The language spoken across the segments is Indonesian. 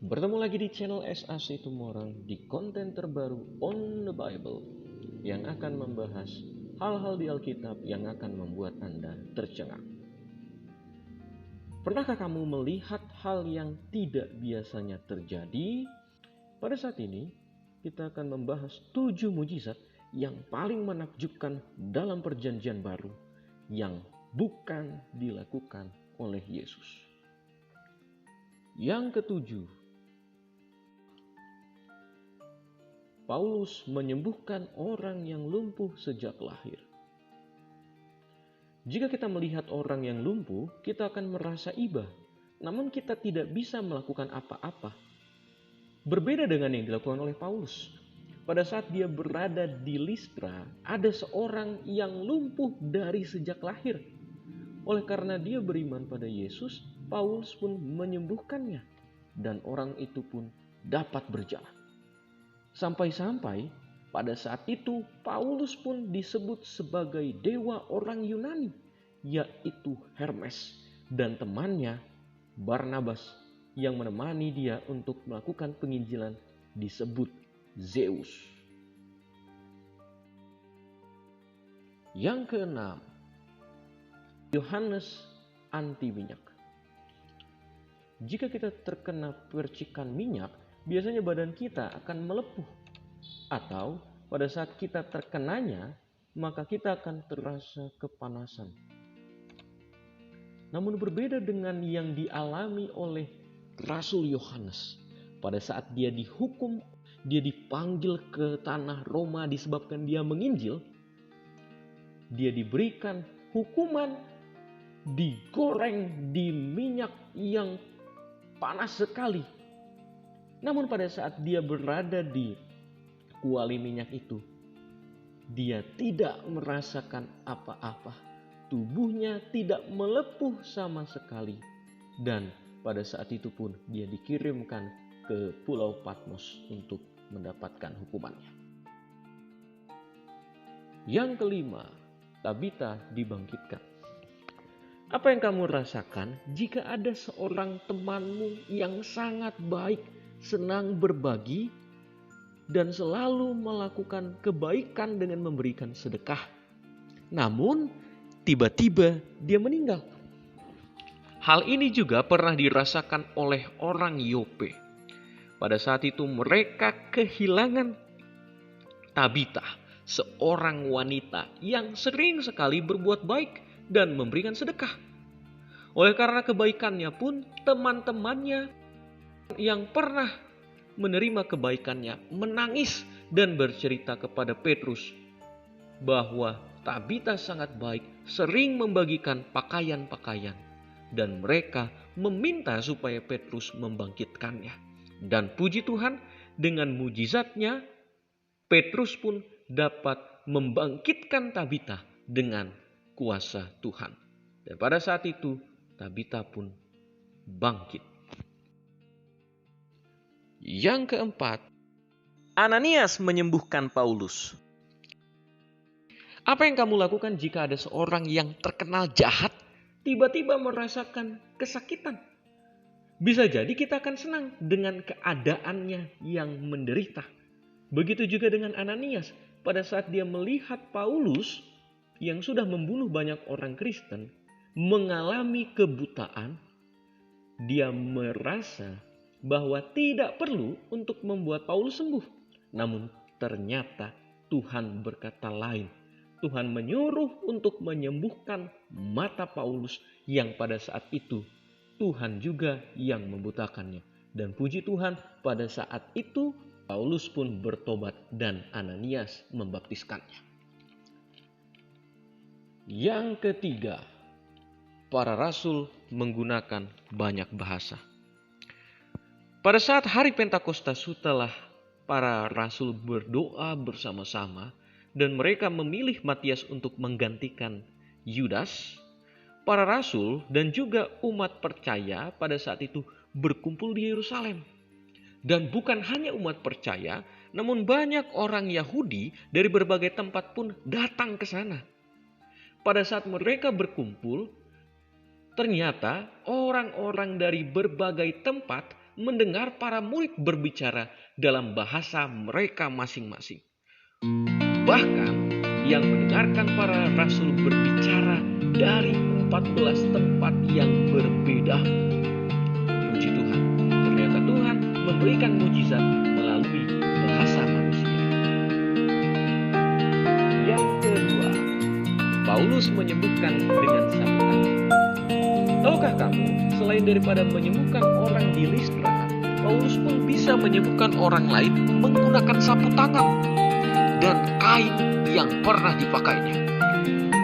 Bertemu lagi di channel SAC Tumorang di konten terbaru On The Bible yang akan membahas hal-hal di Alkitab yang akan membuat Anda tercengang. Pernahkah kamu melihat hal yang tidak biasanya terjadi? Pada saat ini, kita akan membahas 7 mujizat yang paling menakjubkan dalam perjanjian baru yang bukan dilakukan oleh Yesus. Yang ketujuh, Paulus menyembuhkan orang yang lumpuh sejak lahir. Jika kita melihat orang yang lumpuh, kita akan merasa iba, namun kita tidak bisa melakukan apa-apa. Berbeda dengan yang dilakukan oleh Paulus. Pada saat dia berada di Listra, ada seorang yang lumpuh dari sejak lahir. Oleh karena dia beriman pada Yesus, Paulus pun menyembuhkannya, dan orang itu pun dapat berjalan. Sampai-sampai pada saat itu Paulus pun disebut sebagai dewa orang Yunani, yaitu Hermes, dan temannya Barnabas yang menemani dia untuk melakukan penginjilan disebut Zeus. Yang keenam, Yohanes anti minyak. Jika kita terkena percikan minyak, biasanya badan kita akan melepuh. Atau pada saat kita terkenanya, maka kita akan terasa kepanasan. Namun berbeda dengan yang dialami oleh Rasul Yohanes. Pada saat dia dihukum, dia dipanggil ke tanah Roma disebabkan dia menginjil. Dia diberikan hukuman, digoreng di minyak yang panas sekali. Namun pada saat dia berada di kuali minyak itu, dia tidak merasakan apa-apa. Tubuhnya tidak melepuh sama sekali. Dan pada saat itu pun dia dikirimkan ke Pulau Patmos untuk mendapatkan hukumannya. Yang kelima, Tabita dibangkitkan. Apa yang kamu rasakan jika ada seorang temanmu yang sangat baik, senang berbagi, dan selalu melakukan kebaikan dengan memberikan sedekah? Namun, tiba-tiba dia meninggal. Hal ini juga pernah dirasakan oleh orang Yope. Pada saat itu mereka kehilangan Tabita, seorang wanita yang sering sekali berbuat baik dan memberikan sedekah. Oleh karena kebaikannya pun, teman-temannya yang pernah menerima kebaikannya menangis dan bercerita kepada Petrus bahwa Tabita sangat baik, sering membagikan pakaian-pakaian, dan mereka meminta supaya Petrus membangkitkannya. Dan puji Tuhan, dengan mujizatnya Petrus pun dapat membangkitkan Tabita dengan kuasa Tuhan. Dan pada saat itu Tabita pun bangkit. Yang keempat, Ananias menyembuhkan Paulus. Apa yang kamu lakukan jika ada seorang yang terkenal jahat tiba-tiba merasakan kesakitan? Bisa jadi kita akan senang dengan keadaannya yang menderita. Begitu juga dengan Ananias. Pada saat dia melihat Paulus yang sudah membunuh banyak orang Kristen mengalami kebutaan, dia merasa bahwa tidak perlu untuk membuat Paulus sembuh. Namun ternyata Tuhan berkata lain. Tuhan menyuruh untuk menyembuhkan mata Paulus yang pada saat itu Tuhan juga yang membutakannya. Dan puji Tuhan, pada saat itu Paulus pun bertobat dan Ananias membaptiskannya. Yang ketiga, para rasul menggunakan banyak bahasa. Pada saat hari Pentakosta, setelah para rasul berdoa bersama-sama dan mereka memilih Matias untuk menggantikan Yudas, para rasul dan juga umat percaya pada saat itu berkumpul di Yerusalem. Dan bukan hanya umat percaya, namun banyak orang Yahudi dari berbagai tempat pun datang ke sana. Pada saat mereka berkumpul, ternyata orang-orang dari berbagai tempat mendengar para murid berbicara dalam bahasa mereka masing-masing. Bahkan yang mendengarkan para rasul berbicara dari 14 tempat yang berbeda. Puji Tuhan, ternyata Tuhan memberikan mujizat melalui bahasa manusia. Yang kedua, Paulus menyembuhkan dengan sapu tangan. Tahukah kamu, selain daripada menyembuhkan orang di Listra, Paulus pun bisa menyembuhkan orang lain menggunakan sapu tangan dan kain yang pernah dipakainya.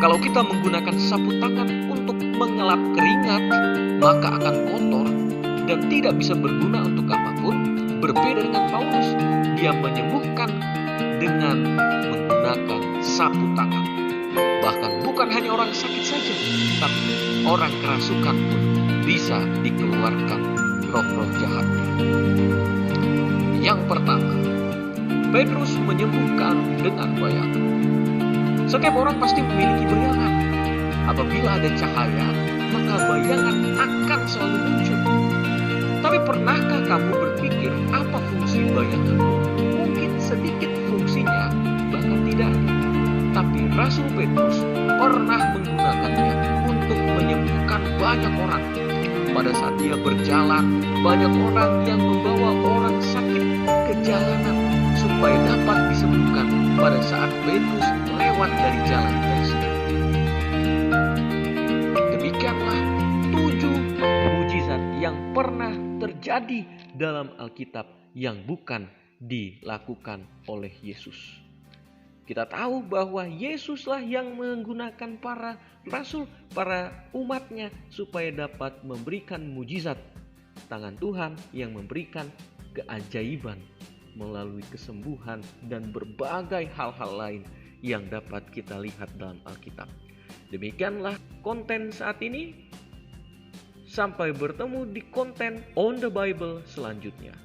Kalau kita menggunakan sapu tangan untuk mengelap keringat, maka akan kotor dan tidak bisa berguna untuk apapun. Berbeda dengan Paulus, dia menyembuhkan dengan menggunakan sapu tangan. Bahkan bukan hanya orang sakit saja, tapi orang kerasukan pun bisa dikeluarkan roh-roh jahatnya. Yang pertama, Petrus menyembuhkan dengan bayangan. Setiap orang pasti memiliki bayangan. Apabila ada cahaya, maka bayangan akan selalu muncul. Tapi pernahkah kamu berpikir apa fungsi bayangan? Mungkin sedikit fungsinya, bahkan tidak ada. Tapi Rasul Petrus pernah menggunakannya untuk menyembuhkan banyak orang. Pada saat dia berjalan, banyak orang yang membawa orang sakit ke jalanan supaya dapat disembuhkan pada saat Petrus lewat dari jalan tersebut. Demikianlah 7 mujizat yang pernah terjadi dalam Alkitab yang bukan dilakukan oleh Yesus. Kita tahu bahwa Yesuslah yang menggunakan para rasul, para umatnya supaya dapat memberikan mujizat. Tangan Tuhan yang memberikan keajaiban melalui kesembuhan dan berbagai hal-hal lain yang dapat kita lihat dalam Alkitab. Demikianlah konten saat ini. Sampai bertemu di konten On The Bible selanjutnya.